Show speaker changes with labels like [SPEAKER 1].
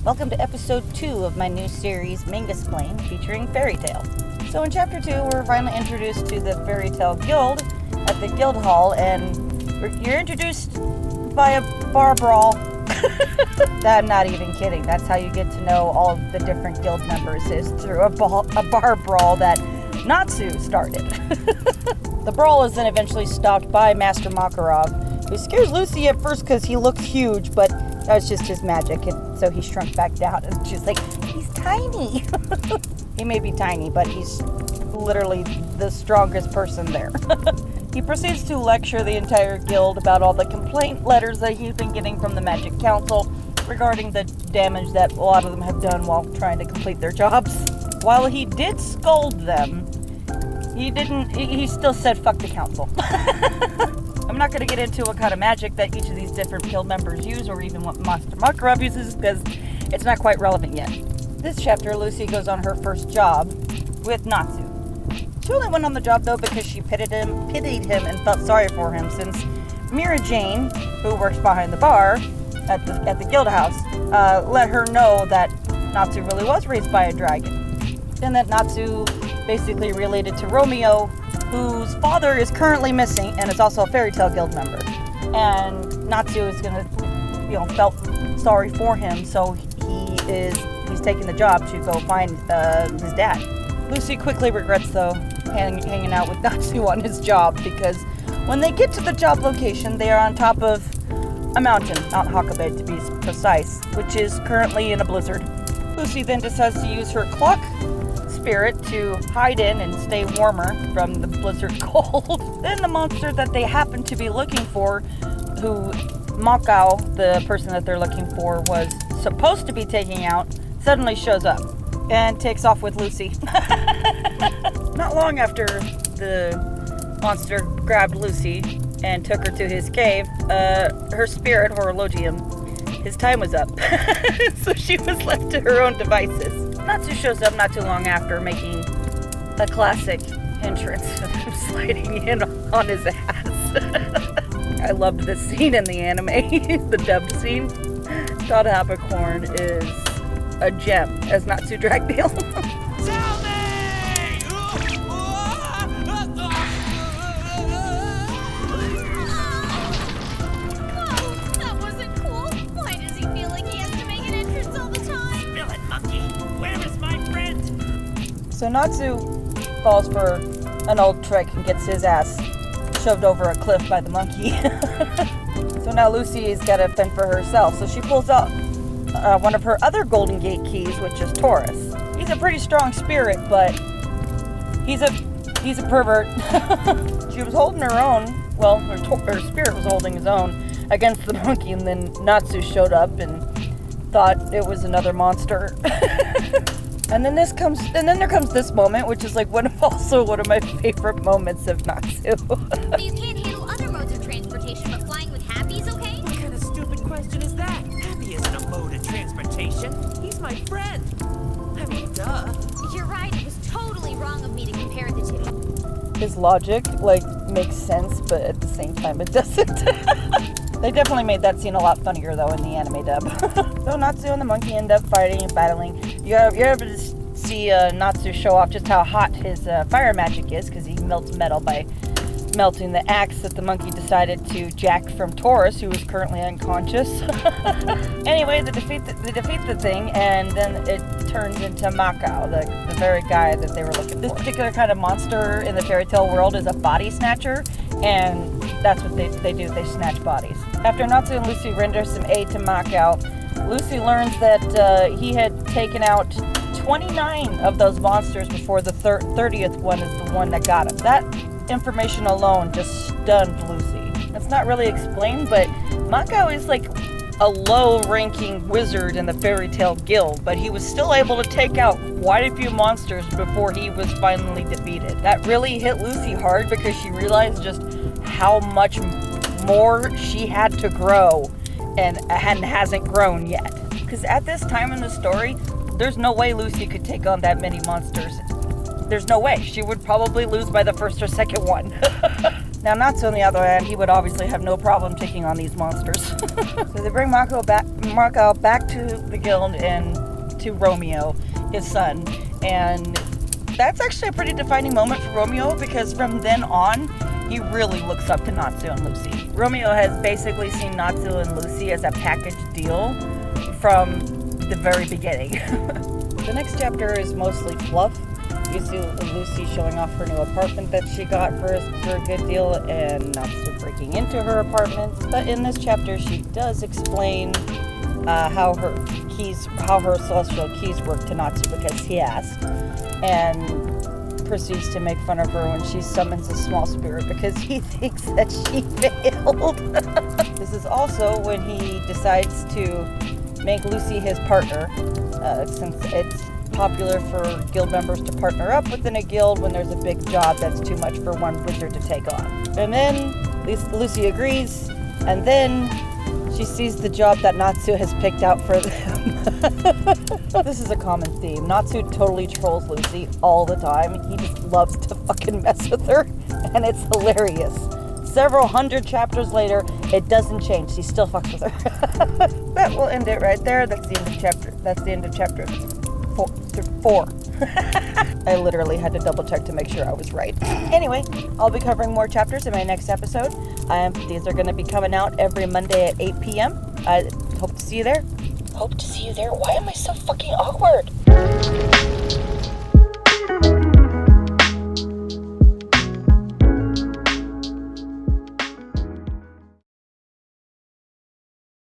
[SPEAKER 1] Welcome to episode 2 of my new series, Mangasplain, featuring Fairy Tale. So in chapter 2, we're finally introduced to the Fairy Tale Guild at the Guild Hall, and you're introduced by a bar brawl. I'm not even kidding. That's how you get to know all of the different guild members, is through a bar brawl that Natsu started. The brawl is then eventually stopped by Master Makarov, who scares Lucy at first because he looks huge, but that was just his magic, and so he shrunk back down, and she's like, he's tiny. He may be tiny, but he's literally the strongest person there. He proceeds to lecture the entire guild about all the complaint letters that he's been getting from the Magic Council regarding the damage that a lot of them have done while trying to complete their jobs. While he did scold them, he still said fuck the council. I'm not going to get into what kind of magic that each of these different guild members use, or even what Master Makarov uses, because it's not quite relevant yet. This chapter, Lucy goes on her first job with Natsu. She only went on the job, though, because she pitied him and felt sorry for him, since Mira Jane, who works behind the bar at the guild house, let her know that Natsu really was raised by a dragon, and that Natsu basically related to Romeo, whose father is currently missing and is also a Fairy Tale Guild member. And Natsu is felt sorry for him, so he's taking the job to go find his dad. Lucy quickly regrets, though, hanging out with Natsu on his job, because when they get to the job location, they are on top of a mountain, Mount Hakabe to be precise, which is currently in a blizzard. Lucy then decides to use her clock spirit to hide in and stay warmer from the blizzard cold. Then the monster that they happen to be looking for, who Makao, the person that they're looking for, was supposed to be taking out, suddenly shows up and takes off with Lucy. Not long after the monster grabbed Lucy and took her to his cave, her spirit, Horologium, his time was up. So she was left to her own devices. Natsu shows up not too long after, making a classic entrance of him sliding in on his ass. I loved this scene in the anime, the dubbed scene. Todd Habercorn is a gem as Natsu Dragdale.
[SPEAKER 2] Tell me!
[SPEAKER 3] Oh, that wasn't cool. Why does he feel like he has to make an entrance all the time?
[SPEAKER 2] Spill it, monkey! Where is my friend?
[SPEAKER 1] So Natsu falls for an old trick and gets his ass shoved over a cliff by the monkey. So now Lucy's got to fend for herself. So she pulls out one of her other Golden Gate keys, which is Taurus. He's a pretty strong spirit, but he's a pervert. She was holding her own. Well, her spirit was holding his own against the monkey, and then Natsu showed up and thought it was another monster. And then there comes this moment, which is like one of my favorite moments of Natsu.
[SPEAKER 3] You can't handle other modes of transportation, but flying with Happy's okay?
[SPEAKER 2] What kind of stupid question is that? Happy isn't a mode of transportation. He's my friend. I mean, duh.
[SPEAKER 3] You're right, it was totally wrong of me to compare the two.
[SPEAKER 1] His logic, makes sense, but at the same time it doesn't. They definitely made that scene a lot funnier, though, in the anime dub. So Natsu and the monkey end up fighting and battling. You're able to see Natsu show off just how hot his fire magic is, because he melts metal by melting the axe that the monkey decided to jack from Taurus, who is currently unconscious. Anyway, they defeat the thing, and then it turns into Makao, the very guy that they were looking for. This particular kind of monster in the fairy tale world is a body snatcher, and that's what they do. They snatch bodies. After Natsu and Lucy render some aid to Makao, Lucy learns that he had taken out 29 of those monsters before the 30th one is the one that got him. That information alone just stunned Lucy. It's not really explained, but Makao is like a low-ranking wizard in the Fairy Tale Guild, but he was still able to take out quite a few monsters before he was finally defeated. That really hit Lucy hard, because she realized just how much more she had to grow and hasn't grown yet. Because at this time in the story, there's no way Lucy could take on that many monsters. There's no way. She would probably lose by the first or second one. Now, Natsu, on the other hand, he would obviously have no problem taking on these monsters. So they bring Mako back to the guild and to Romeo, his son. And that's actually a pretty defining moment for Romeo, because from then on, he really looks up to Natsu and Lucy. Romeo has basically seen Natsu and Lucy as a package deal from the very beginning. The next chapter is mostly fluff. You see Lucy showing off her new apartment that she got for a good deal, and Natsu breaking into her apartment. But in this chapter, she does explain how her celestial keys work to Natsu, because he asked, and proceeds to make fun of her when she summons a small spirit because he thinks that she failed. This is also when he decides to make Lucy his partner, since it's popular for guild members to partner up within a guild when there's a big job that's too much for one wizard to take on. And then Lucy agrees, and then she sees the job that Natsu has picked out for them. This is a common theme. Natsu totally trolls Lucy all the time. He just loves to fucking mess with her, and it's hilarious. Several hundred chapters later, it doesn't change. He still fucks with her. That will end it right there. That's the end of chapter. That's the end of chapter 4. I literally had to double check to make sure I was right. Anyway, I'll be covering more chapters in my next episode. These are going to be coming out every Monday at 8 p.m. I hope to see you there. Hope to see you there? Why am I so fucking awkward?